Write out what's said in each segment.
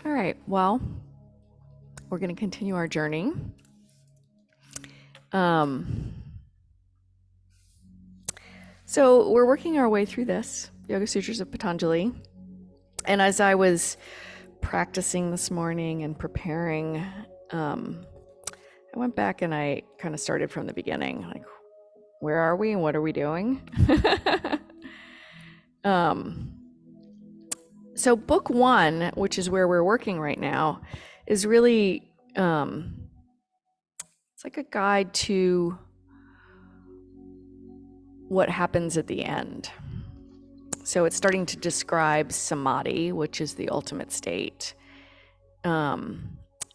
All right, well, we're going to continue our journey. So we're working our way through this, Yoga Sutras of Patanjali. And as I was practicing this morning and preparing, I went back and I kind of started from the beginning, like, where are we and what are we doing? So book one, which is where we're working right now, is really, it's like a guide to what happens at the end. So it's starting to describe samadhi, which is the ultimate state. And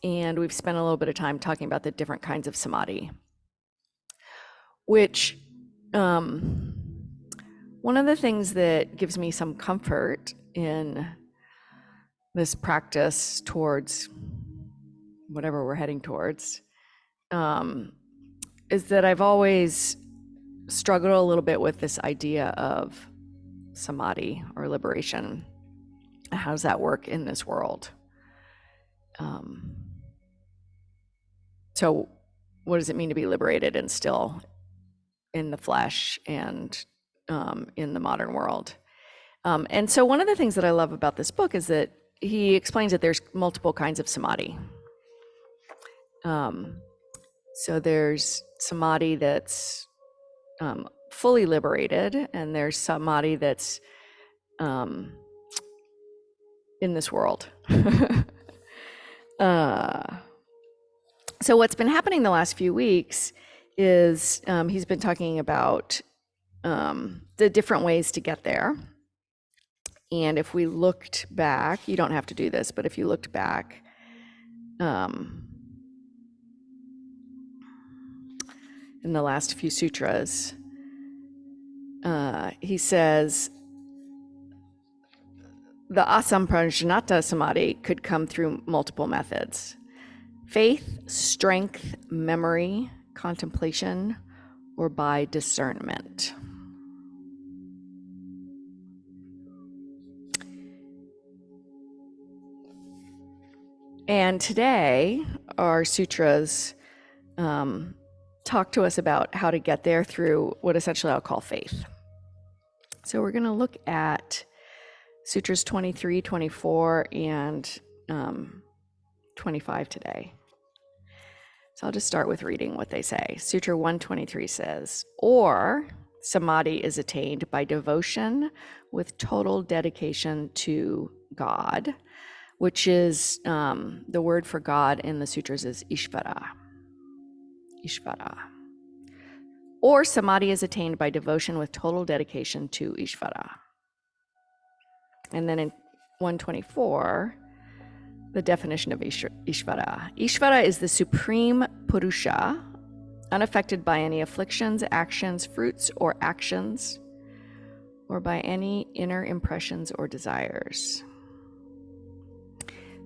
we've spent a little bit of time talking about the different kinds of samadhi, which one of the things that gives me some comfort in this practice towards whatever we're heading towards is that I've always struggled a little bit with this idea of samadhi or liberation. How does that work in this world? So what does it mean to be liberated and still in the flesh and in the modern world? And so one of the things that I love about this book is that he explains that there's multiple kinds of samadhi. So there's samadhi that's fully liberated, and there's samadhi that's in this world. So what's been happening the last few weeks is he's been talking about the different ways to get there. And if we looked back, you don't have to do this, but if you looked back, in the last few sutras, he says the asamprajnata samadhi could come through multiple methods: faith, strength, memory, contemplation, or by discernment. And today, our sutras talk to us about how to get there through what essentially I'll call faith. So we're going to look at sutras 23, 24, and 25 today. So I'll just start with reading what they say. Sutra 123 says, or samadhi is attained by devotion with total dedication to God, which is the word for God in the sutras is Ishvara. Ishvara. Or samadhi is attained by devotion with total dedication to Ishvara. And then in 124, the definition of Ishvara. Ishvara is the supreme Purusha, unaffected by any afflictions, actions, fruits, or actions, or by any inner impressions or desires.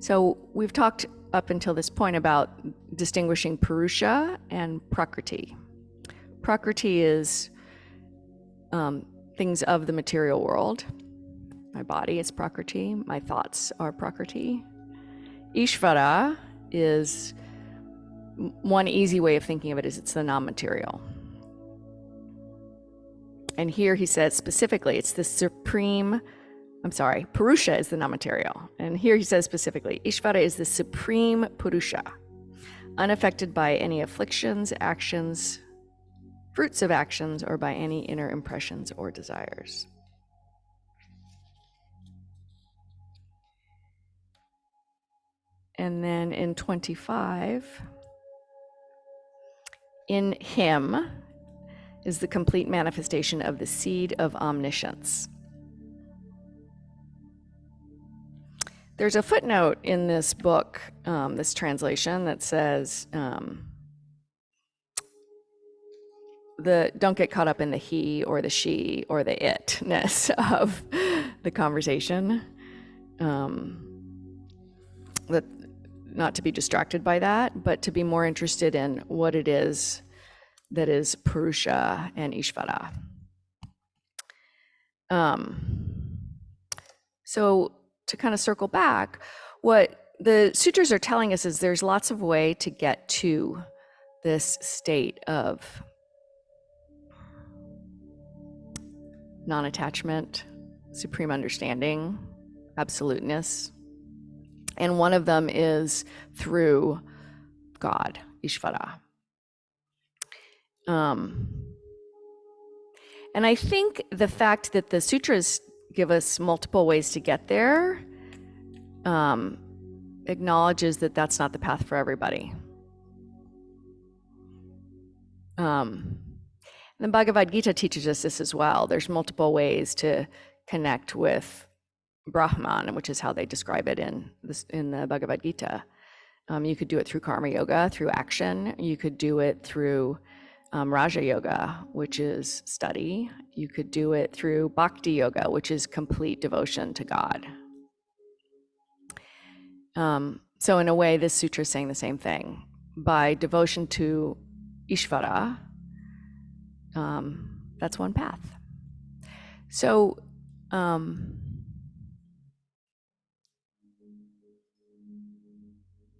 So we've talked up until this point about distinguishing Purusha and Prakriti. Prakriti is things of the material world. My body is Prakriti. My thoughts are Prakriti. Ishvara is, one easy way of thinking of it is it's the non-material. And here he says specifically, it's the supreme, Purusha is the non-material. And here he says specifically, Ishvara is the supreme Purusha, unaffected by any afflictions, actions, fruits of actions, or by any inner impressions or desires. And then in 25, in him is the complete manifestation of the seed of omniscience. There's a footnote in this book, this translation, that says, don't get caught up in the he or the she or the itness of the conversation. That not to be distracted by that, but to be more interested in what it is that is Purusha and Ishvara. So to kind of circle back, what the sutras are telling us is there's lots of way to get to this state of non-attachment, supreme understanding, absoluteness. And one of them is through God, Ishvara. And I think the fact that the sutras give us multiple ways to get there acknowledges that that's not the path for everybody. The Bhagavad Gita teaches us this as well. There's multiple ways to connect with Brahman, which is how they describe it in the Bhagavad Gita. You could do it through karma yoga, through action. You could do it through Raja Yoga, which is study. You could do it through Bhakti Yoga, which is complete devotion to God. So in a way, this sutra is saying the same thing. By devotion to Ishvara, that's one path. So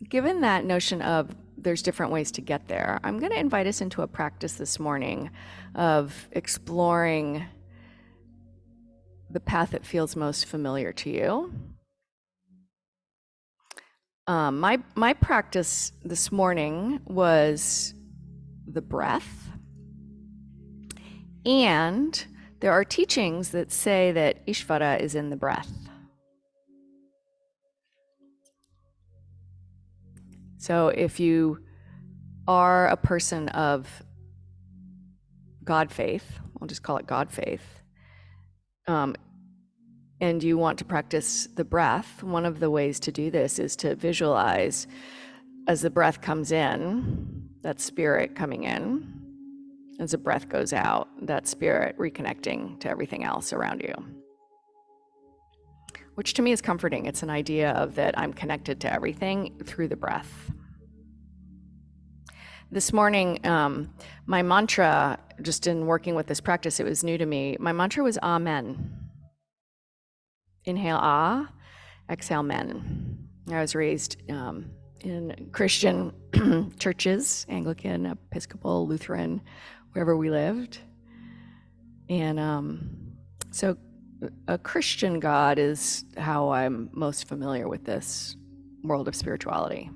given that notion of there's different ways to get there, I'm going to invite us into a practice this morning of exploring the path that feels most familiar to you. My practice this morning was the breath, and there are teachings that say that Ishvara is in the breath. So if you are a person of God faith, I'll just call it God faith, and you want to practice the breath, one of the ways to do this is to visualize as the breath comes in, that spirit coming in. As the breath goes out, that spirit reconnecting to everything else around you. Which to me is comforting. It's an idea of that I'm connected to everything through the breath. This morning, my mantra, just in working with this practice, it was new to me. My mantra was Amen. Inhale, ah, exhale, men. I was raised in Christian churches, Anglican, Episcopal, Lutheran, wherever we lived. And so a Christian God is how I'm most familiar with this world of spirituality.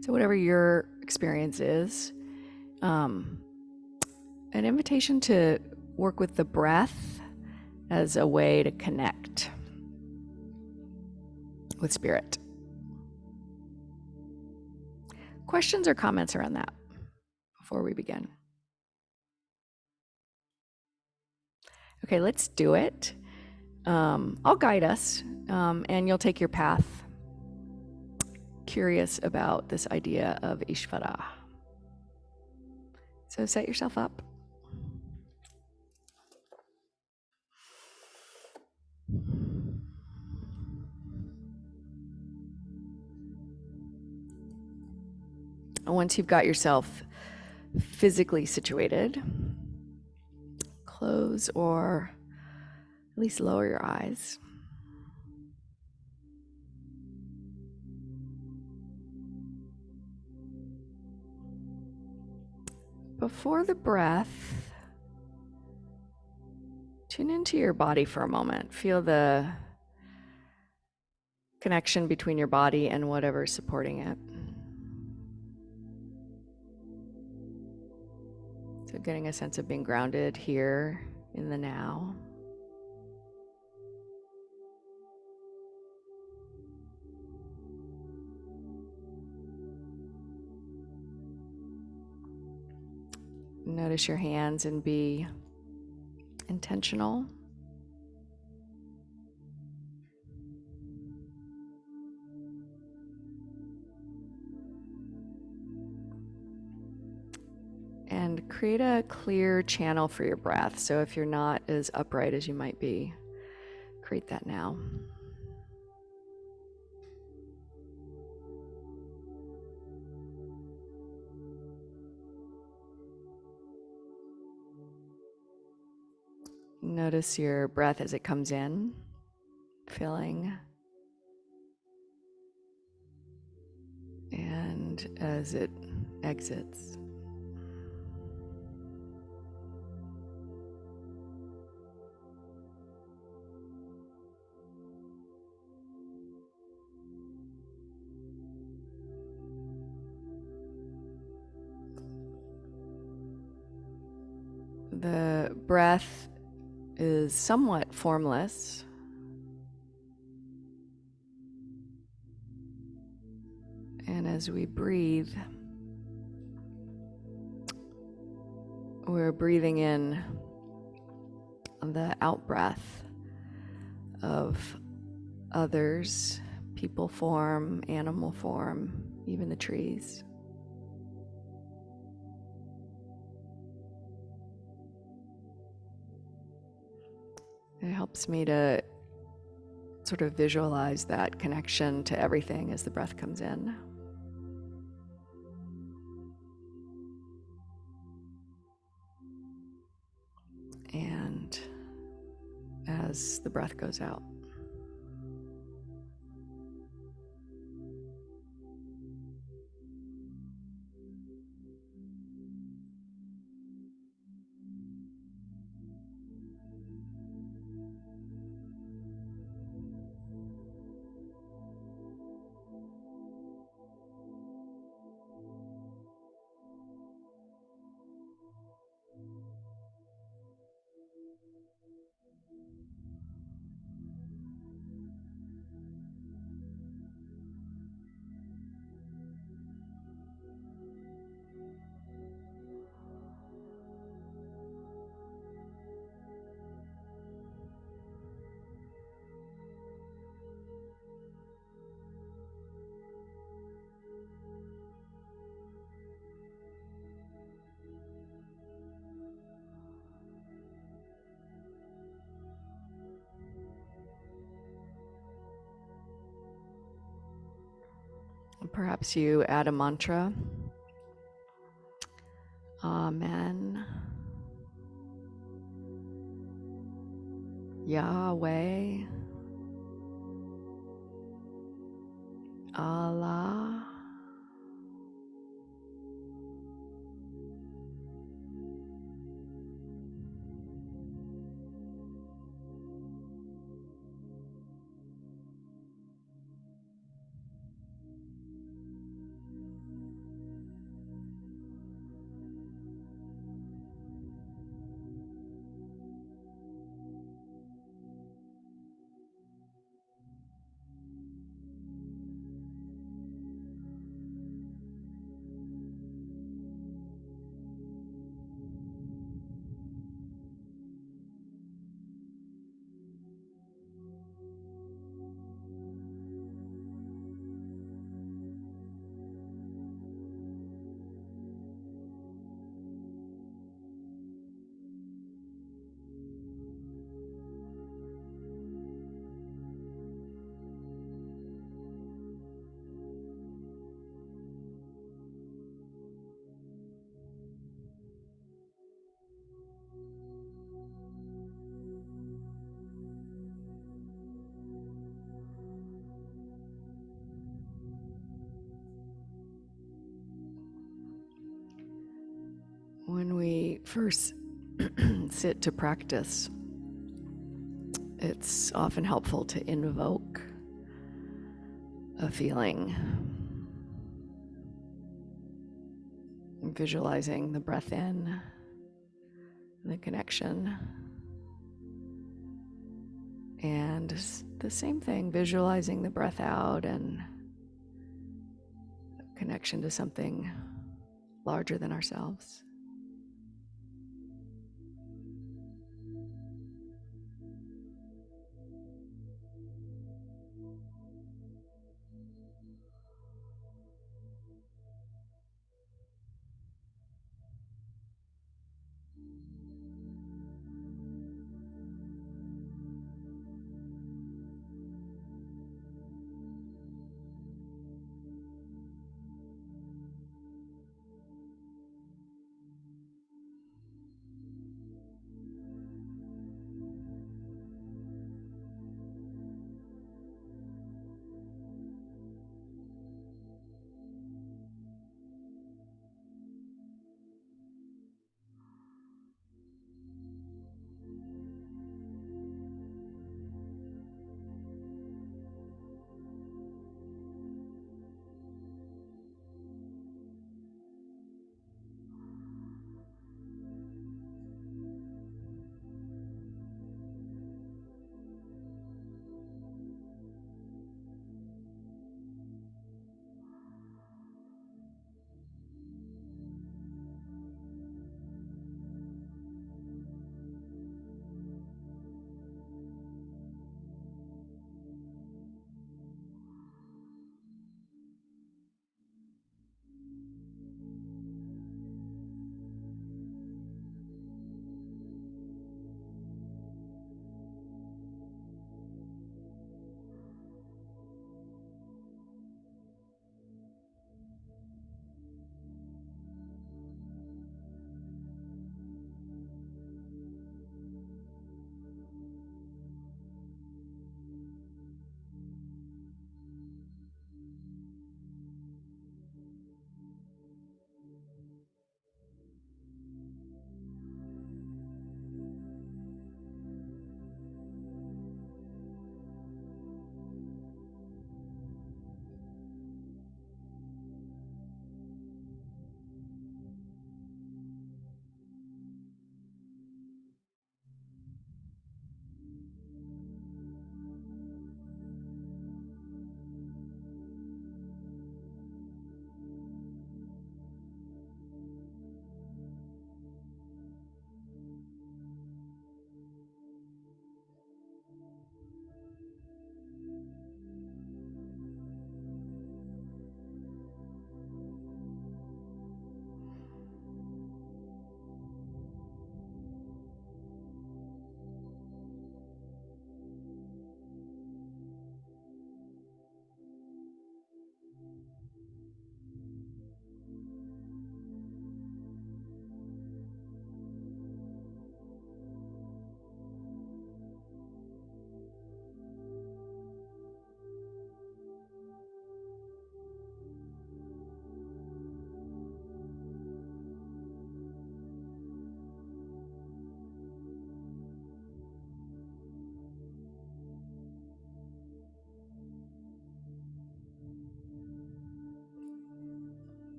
So whatever your experience is, an invitation to work with the breath as a way to connect with spirit. Questions or comments around that before we begin? Okay, let's do it. I'll guide us, and you'll take your path. Curious about this idea of Ishvara. So set yourself up. Once you've got yourself physically situated, close or at least lower your eyes. Before the breath, tune into your body for a moment. Feel the connection between your body and whatever's supporting it. So getting a sense of being grounded here in the now. Notice your hands and be intentional. And create a clear channel for your breath. So if you're not as upright as you might be, create that now. Notice your breath as it comes in, filling And as it exits, the breath is somewhat formless. And as we breathe, we're breathing in the out-breath of others, people form, animal form, even the trees. It helps me to sort of visualize that connection to everything as the breath comes in. And as the breath goes out. Perhaps you add a mantra. Amen. Yahweh. Allah. When we first sit to practice, it's often helpful to invoke a feeling, visualizing the breath in, the connection, and the same thing, visualizing the breath out and connection to something larger than ourselves.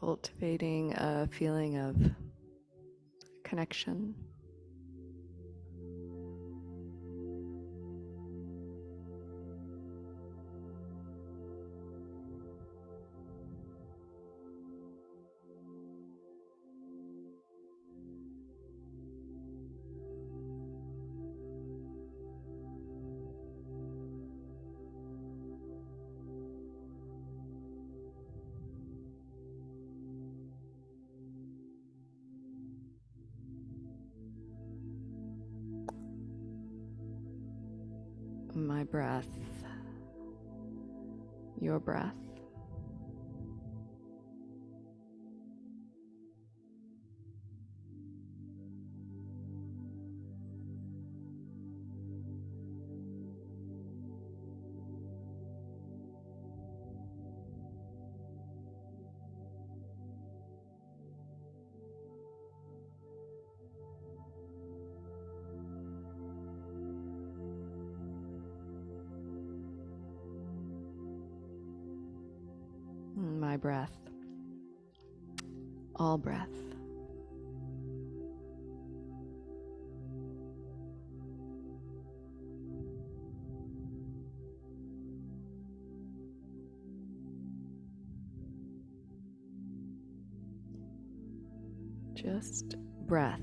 Cultivating a feeling of connection. My breath, your breath. My breath, all breath. Just breath.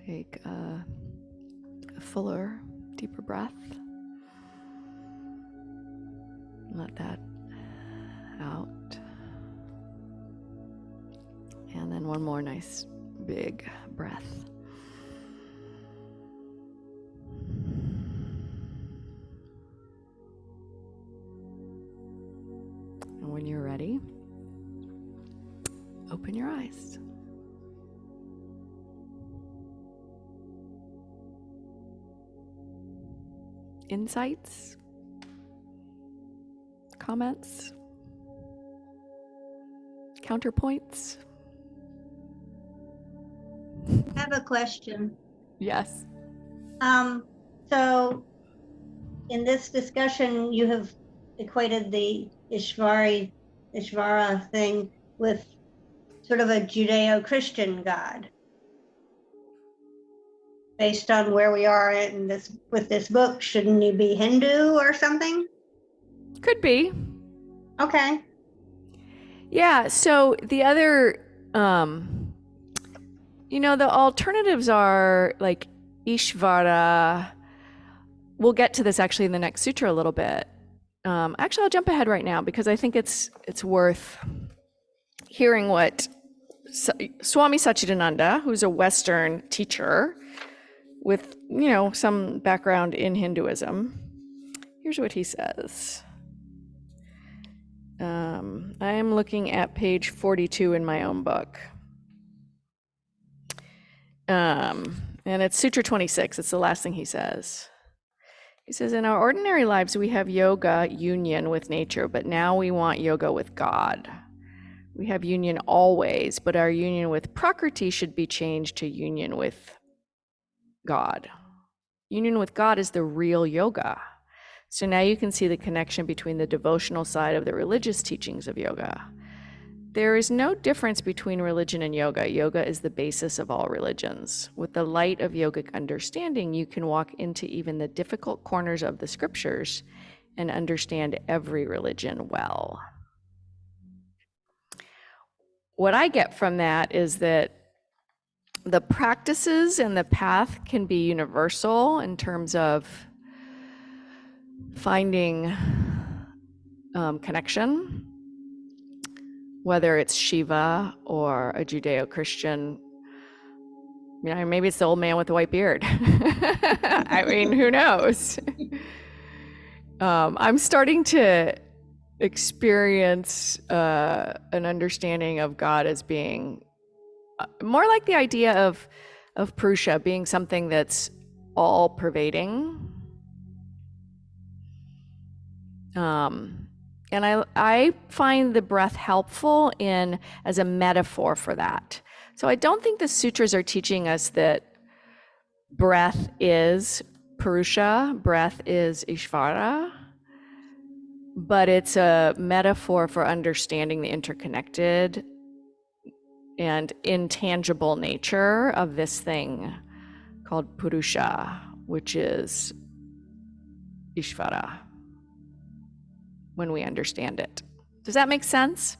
Take a fuller, deeper breath. Let that out. And then one more nice big breath. And when you're ready, open your eyes. Insights? Comments? Counterpoints? I have a question. Yes. So in this discussion, you have equated the Ishvara thing with sort of a Judeo-Christian God. Based on where we are in this with this book, shouldn't he be Hindu or something? Could be. Okay. Yeah, so the other, the alternatives are like Ishvara. We'll get to this actually in the next sutra a little bit. Actually, I'll jump ahead right now because I think it's worth hearing what Swami Satchidananda, who's a Western teacher with, some background in Hinduism. Here's what he says. I am looking at page 42 in my own book. And it's Sutra 26. It's the last thing he says. He says, in our ordinary lives, we have yoga union with nature, but now we want yoga with God. We have union always, but our union with Prakriti should be changed to union with God. Union with God is the real yoga. So now you can see the connection between the devotional side of the religious teachings of yoga. There is no difference between religion and yoga. Yoga is the basis of all religions. With the light of yogic understanding, you can walk into even the difficult corners of the scriptures and understand every religion well. What I get from that is that the practices and the path can be universal in terms of finding connection, whether it's Shiva or a Judeo-Christian. Maybe it's the old man with the white beard. I mean, who knows? I'm starting to experience an understanding of God as being more like the idea of Purusha being something that's all pervading. And I find the breath helpful as a metaphor for that. So I don't think the sutras are teaching us that breath is Purusha, breath is Ishvara, but it's a metaphor for understanding the interconnected and intangible nature of this thing called Purusha, which is Ishvara, when we understand it. Does that make sense?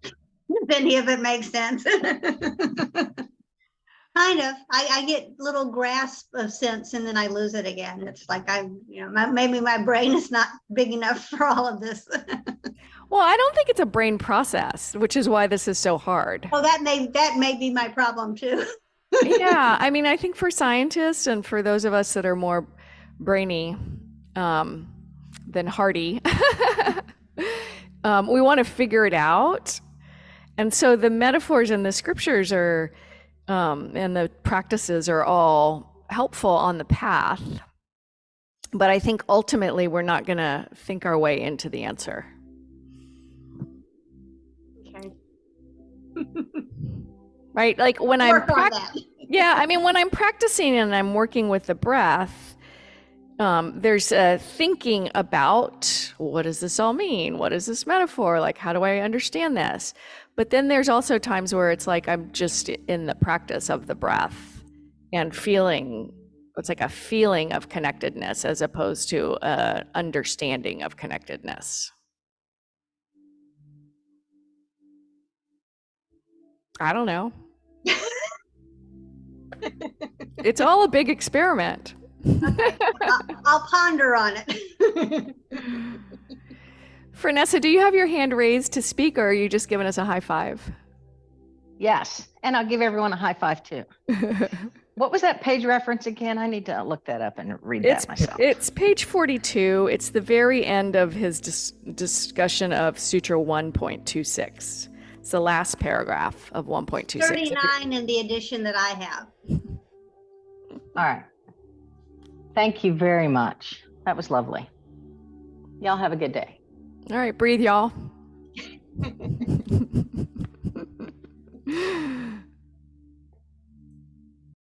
If any of it makes sense. Kind of. I get little grasp of sense and then I lose it again. It's like maybe my brain is not big enough for all of this. Well, I don't think it's a brain process, which is why this is so hard. Oh, that may be my problem too. Yeah, I think for scientists and for those of us that are more brainy than hardy, we want to figure it out. And so the metaphors in the scriptures are and the practices are all helpful on the path. But I think ultimately we're not going to think our way into the answer. Okay. Right? Like when when I'm practicing and I'm working with the breath, there's a thinking about what does this all mean? What is this metaphor? Like, how do I understand this? But then there's also times where it's like I'm just in the practice of the breath and feeling, it's like a feeling of connectedness as opposed to an understanding of connectedness. I don't know. It's all a big experiment. I'll ponder on it. Fernessa, do you have your hand raised to speak, or are you just giving us a high five? Yes, and I'll give everyone a high five too. What was that page reference again? I need to look that up and read that myself. It's page 42. It's the very end of his discussion of Sutra 1.26. It's the last paragraph of 1.26. 39 in the edition that I have. All right. Thank you very much. That was lovely. Y'all have a good day. All right, breathe, y'all.